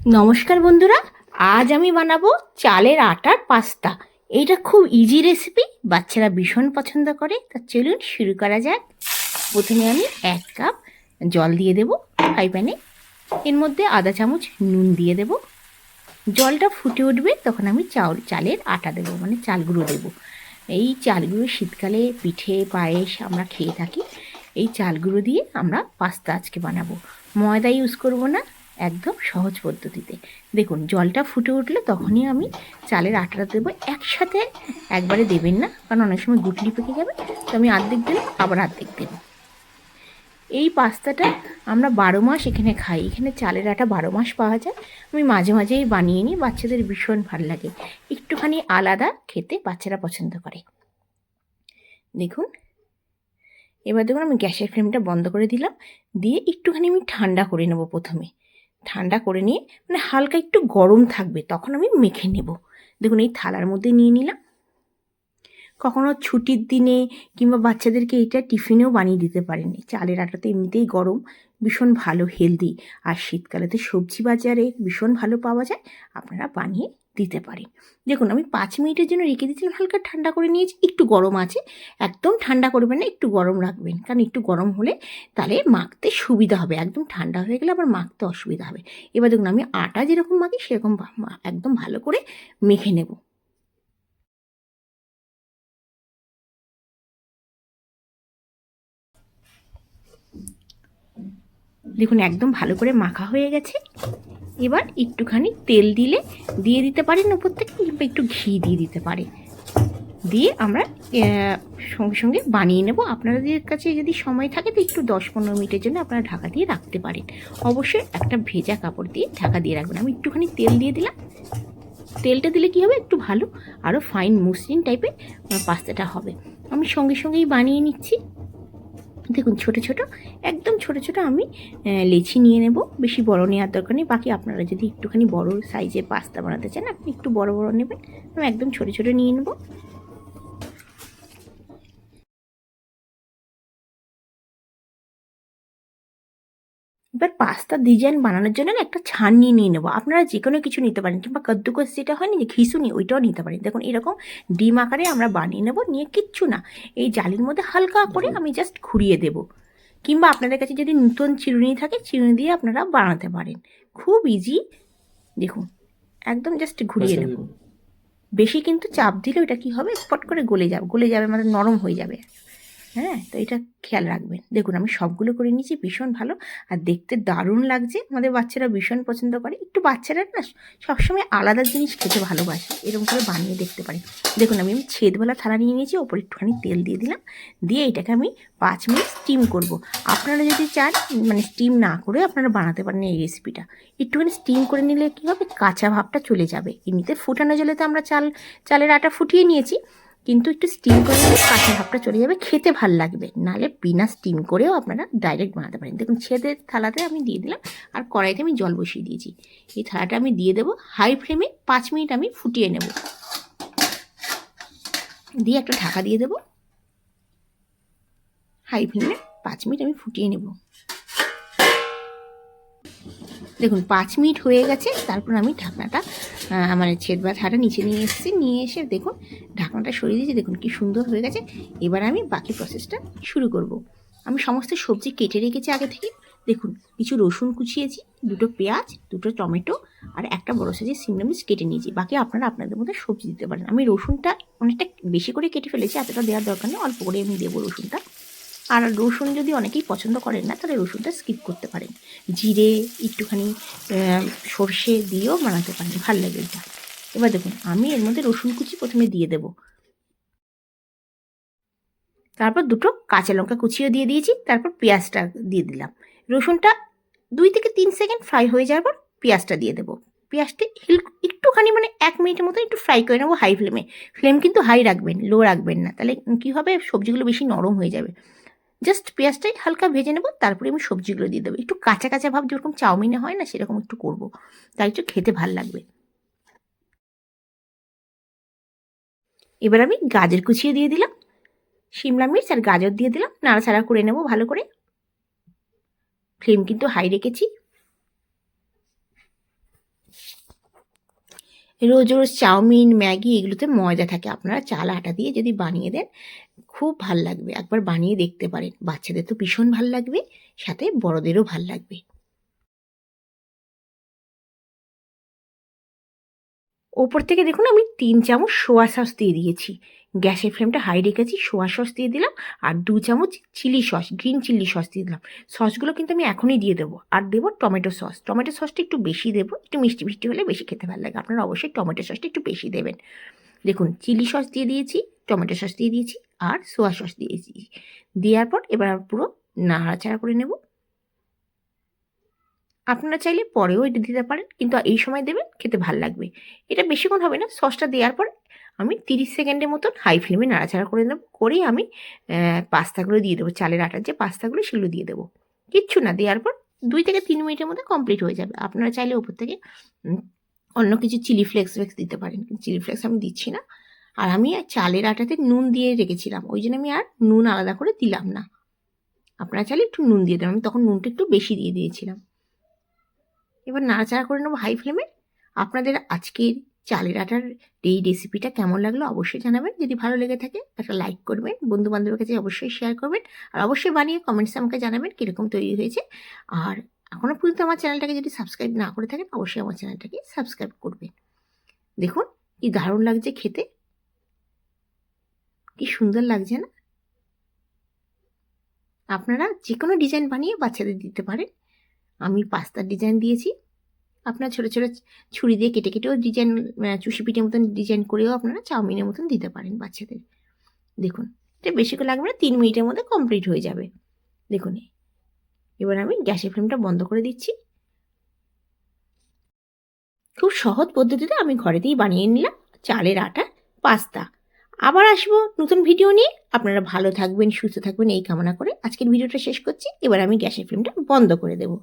নমস্কার বন্ধুরা, আজ আমি বানাবো চালের আটার পাস্তা। এইটা খুব ইজি রেসিপি, বাচ্চারা ভীষণ পছন্দ করে। তা চলুন শুরু করা যাক। প্রথমে আমি 1 কাপ জল দিয়ে দেবো ফ্রাই প্যানে। এর মধ্যে আধা চামচ নুন দিয়ে দেবো। জলটা ফুটে উঠবে তখন আমি চালের আটা দেবো, মানে চাল গুঁড়ো দেবো। এই চাল গুঁড়ো শীতকালে পিঠে পায়েস আমরা খেয়ে থাকি। এই চাল গুঁড়ো দিয়ে আমরা পাস্তা আজকে বানাবো। ময়দা ইউজ করব না, একদম সহজ পদ্ধতিতে। দেখুন জলটা ফুটে উঠলে তখনই আমি চালের আটাটা দেবো। একসাথে একবারে দেবেন না, কারণ অনেক সময় গুটলি পেকে যাবে। তো আমি অর্ধেক দিলাম, আবার অর্ধেক দেবো। এই পাস্তাটা আমরা 12 মাস এখানে খাই। এখানে চালের আটা 12 মাস পাওয়া যায়। আমি মাঝে মাঝেই বানিয়ে নিই, বাচ্চাদের ভীষণ ভালো লাগে। একটুখানি আলাদা খেতে বাচ্চারা পছন্দ করে। দেখুন এবার দেখুন আমি গ্যাসের ফ্লেমটা বন্ধ করে দিলাম। দিয়ে একটুখানি আমি ঠান্ডা করে নেব। প্রথমে ঠান্ডা করে নিয়ে মানে হালকা একটু গরম থাকবে, তখন আমি মেখে নেব। দেখুন এই থালার মধ্যে নিয়ে নিলাম। কখনো ছুটির দিনে কিংবা বাচ্চাদেরকে এটা টিফিনেও বানিয়ে দিতে পারেন। চালের আটাতে এমনিতেই গরম, ভীষণ ভালো, হেলদি। আর শীতকালেতে সবজি বাজারে ভীষণ ভালো পাওয়া যায়, আপনারা বানিয়ে দিতে পারেন। দেখুন আমি 5 মিনিটের জন্য রেখে দিয়েছিলাম, হালকা ঠান্ডা করে নিয়েছি। একটু গরম আছে, একদম ঠান্ডা করবেন না, একটু গরম রাখবেন, কারণ একটু গরম হলে তাহলে মাখতে সুবিধা হবে। একদম ঠান্ডা হয়ে গেলে আবার মাখতে অসুবিধা হবে। এবার দেখুন আমি আটা যেরকম মাখি সেরকম একদম ভালো করে মেখে নেব। দেখুন একদম ভালো করে মাখা হয়ে গেছে। এবার একটুখানি তেল দিয়ে দিতে পারেন উপর থেকে, কিংবা একটু ঘি দিয়ে দিতে পারে। দিয়ে আমরা সঙ্গে সঙ্গে বানিয়ে নেব। আপনাদের কাছে যদি সময় থাকে তো একটু 10-15 মিনিটের জন্য আপনারা ঢাকা দিয়ে রাখতে পারেন। অবশ্যই একটা ভেজা কাপড় দিয়ে ঢাকা দিয়ে রাখবেন। আমি একটুখানি তেল দিয়ে দিলাম। তেলটা দিলে কী হবে, একটু ভালো আরও ফাইন মসৃণ টাইপের পাস্তাটা হবে। আমি সঙ্গে সঙ্গেই বানিয়ে নিচ্ছি। দেখুন ছোট ছোট, একদম ছোট ছোট আমি লেচি নিয়ে নেব। বেশি বড় নেওয়ার দরকার নেই। বাকি আপনারা যদি একটুখানি বড় সাইজের পাস্তা বানাতে চান আপনি একটু বড় বড় নেবেন। আমি একদম ছোট ছোট নিয়ে নেব। এবার পাস্তার ডিজাইন বানানোর জন্য না একটা ছাঁকনি নিয়ে নেবো। আপনারা যে কোনো কিছু নিতে পারেন, কিংবা কাদ্দুকস যেটা হয় না, যে খিসুনি, ওইটাও নিতে পারেন। দেখুন এরকম ডিম আকারে আমরা বানিয়ে নেব। নিয়ে কিচ্ছু না, এই জালির মধ্যে হালকা করে আমি জাস্ট ঘুরিয়ে দেবো। কিংবা আপনাদের কাছে যদি নতুন চিরুনি থাকে, চিরুনি দিয়ে আপনারা বানাতে পারেন। খুব ইজি। দেখুন একদম জাস্ট ঘুরিয়ে নেব। বেশি কিন্তু চাপ দিলে ওটা কী হবে, স্পট করে গলে যাবে, মানে নরম হয়ে যাবে। হ্যাঁ, তো এটা খেয়াল রাখবেন। দেখুন আমি সবগুলো করে নিয়েছি, ভীষণ ভালো আর দেখতে দারুণ লাগছে। আমাদের বাচ্চারা ভীষণ পছন্দ করে। একটু বাচ্চারা না সবসময় আলাদা জিনিস খেতে ভালোবাসে, এরকম করে বানিয়ে দেখতে পারি। দেখুন আমি ছেদওয়ালা থালা নিয়ে নিয়েছি, ওপরে একটুখানি তেল দিয়ে দিলাম। দিয়ে এটাকে আমি 5 মিনিট স্টিম করব। আপনারা যদি চান মানে স্টিম না করে আপনারা বানাতে পারেন এই রেসিপিটা। একটুখানি স্টিম করে নিলে কী হবে, কাঁচা ভাবটা চলে যাবে। এমনিতে ফুটানো জলে তো আমরা চালের আটা ফুটিয়ে নিয়েছি, কিন্তু একটু স্টিম করে নিলে কাঁচা ভাবটা চলে যাবে, খেতে ভাল লাগবে। নাহলে বিনা স্টিম করেও আপনারা ডাইরেক্ট বানাতে পারেন। দেখুন ছেদের থালাতে আমি দিয়ে দিলাম, আর কড়াইতে আমি জল বসিয়ে দিয়েছি। এই থালাটা আমি দিয়ে দেবো। হাই ফ্লেমে 5 মিনিট আমি ফুটিয়ে নেব। দিয়ে একটা ঢাকা দিয়ে দেবো। হাই ফ্লেমে 5 মিনিট আমি ফুটিয়ে নেব। দেখুন 5 মিনিট হয়ে গেছে। তারপর আমি ঢাকনাটা মানে ছেদ বা থালাটা নিচে নিয়ে এসেছি। নিয়ে এসে দেখুন ঢাকনাটা সরিয়ে দিয়েছি। দেখুন কি সুন্দর হয়ে গেছে। এবার আমি বাকি প্রসেসটা শুরু করব। আমি সমস্ত সবজি কেটে রেখেছি আগে থেকে। দেখুন কিছু রসুন কুচিয়েছি, 2টো পেঁয়াজ, 2টো টমেটো আর একটা বড় সাইজের শিমলা মির্চ কেটে নিয়েছি। বাকি আপনারা আপনাদের মধ্যে সবজি দিতে পারেন। আমি রসুনটা অনেকটা বেশি করে কেটে ফেলেছি, এতটা দেওয়ার দরকার নেই, অল্প করে আমি দেবো রসুনটা। আর রসুন যদি অনেকেই পছন্দ করেন না, তাহলে রসুনটা স্কিপ করতে পারেন। জিরে একটুখানি সর্ষে দিয়েও বানাতে পারেন, ভালো লাগে এটা। এবার দেখুন আমি এর মধ্যে রসুন কুচি প্রথমে দিয়ে দেব। তারপর 2টো কাঁচা লঙ্কা কুচিও দিয়ে দিয়েছি। তারপর পেঁয়াজটা দিয়ে দিলাম। রসুনটা 2 থেকে 3 সেকেন্ড ফ্রাই হয়ে যাওয়ার পর পেঁয়াজটা দিয়ে দেবো। পেঁয়াজটা একটুখানি মানে 1 মিনিটের মতো একটু ফ্রাই করে নেবো হাই ফ্লেমে। ফ্লেম কিন্তু হাই রাখবেন, লো রাখবেন না, তাহলে কী হবে, সবজিগুলো বেশি নরম হয়ে যাবে। জাস্ট পেঁয়াজটাই হালকা ভেজে নেব। তারপরে আমি সবজিগুলো দিয়ে দেবো। একটু কাঁচা কাঁচা ভাব, যেরকম চাউমিনে হয় না, সেরকম একটু করব, তাই একটু খেতে ভাল লাগবে। এবার আমি গাজর কুচিয়ে দিয়ে দিলাম, শিমলা মির্চ আর গাজর দিয়ে দিলাম। নাড়াচাড়া করে নেব ভালো করে। ফ্লেম কিন্তু হাই রেখেছি। রোজ রোজ চাউমিন, ম্যাগি এগুলোতে ময়দা থাকে। আপনারা চাল আটা দিয়ে যদি বানিয়ে দেন খুব ভাল লাগবে। একবার বানিয়ে দেখতে পারেন। বাচ্চাদের তো ভীষণ ভাল লাগবে, সাথে বড়দেরও ভাল লাগবে। ওপর থেকে দেখুন আমি 3 চামচ সোয়া সস দিয়ে দিয়েছি। গ্যাসের ফ্লেমটা হাই রেখেছি, সোয়া সস দিয়ে দিলাম আর 2 চামচ chili sauce, green chili sauce দিয়ে দিলাম। সসগুলো কিন্তু আমি এখনই দিয়ে দেবো। আর দেবো টমেটো সস। টমেটো সসটা একটু বেশি দেবো, একটু মিষ্টি মিষ্টি হলে বেশি খেতে ভালো লাগে। আপনারা অবশ্যই টমেটো সসটা একটু বেশি দেবেন। দেখুন চিলি সস দিয়ে দিয়েছি, টমেটো সস দিয়ে দিয়েছি আর সোয়া সস দিয়েছি। দেওয়ার পর এবার পুরো নাড়াচাড়া করে নেব। আপনারা চাইলে পরেও এটা দিতে পারেন, কিন্তু এই সময় দেবেন, খেতে ভাল লাগবে। এটা বেশিক্ষণ হবে না। সসটা দেওয়ার পর আমি 30 সেকেন্ডের মতন হাই ফ্লেমে নাড়াচাড়া করে নেব। করেই আমি পাস্তাগুলো দিয়ে দেবো। চালের আটার যে পাস্তাগুলো সেগুলো দিয়ে দেবো। কিচ্ছু না, দেওয়ার পর 2 থেকে 3 মিনিটের মধ্যে কমপ্লিট হয়ে যাবে। আপনারা চাইলে ওপর থেকে অন্য কিছু চিলি ফ্লেক্স দিতে পারেন, কিন্তু চিলি ফ্লেক্স আমি দিচ্ছি না। আর আমি চালের আটাতে নুন দিয়ে রেখেছিলাম, ওই জন্য আমি আর নুন আলাদা করে দিলাম না। আপনারা চাইলে একটু নুন দিয়ে দেবেন, আমি তখন নুনটা একটু বেশি দিয়ে দিয়েছিলাম। এবার নাড়াচাড়া করে নেবো হাই ফ্লেমে। আপনাদের আজকের চালের আটার এই রেসিপিটা কেমন লাগলো অবশ্যই জানাবেন। যদি ভালো লেগে থাকে একটা লাইক করবেন, বন্ধুবান্ধবের কাছে অবশ্যই শেয়ার করবেন, আর অবশ্যই বানিয়ে কমেন্টসে আমাকে জানাবেন কীরকম তৈরি হয়েছে। আর এখনও পর্যন্ত আমার চ্যানেলটাকে যদি সাবস্ক্রাইব না করে থাকেন অবশ্যই আমার চ্যানেলটাকে সাবস্ক্রাইব করবেন। দেখুন কি দারুণ লাগছে খেতে, কি সুন্দর লাগছে না? আপনারা যে কোনো ডিজাইন বানিয়ে বাচ্চাদের দিতে পারেন। আমি পাস্তার ডিজাইন দিয়েছি। আপনার ছোটো ছোটো ছুরি দিয়ে কেটে কেটেও ডিজাইন, চুষি পিঠের মতন ডিজাইন করেও আপনারা চাউমিনের মতন দিতে পারেন বাচ্চাদের। দেখুন এটা বেশিক্ষণ লাগবে না, 3 মিনিটের মধ্যে কমপ্লিট হয়ে যাবে। দেখুন এবার আমি গ্যাসের ফ্লেমটা বন্ধ করে দিচ্ছি। খুব সহজ পদ্ধতিতে আমি ঘরেতেই বানিয়ে নিলাম চালের আটার পাস্তা। আবার আসবো নতুন ভিডিও নিয়ে। আপনারা ভালো থাকবেন, সুস্থ থাকবেন এই কামনা করে আজকের ভিডিওটা শেষ করছি। এবার আমি গ্যাসের ফ্লেমটা বন্ধ করে দেবো।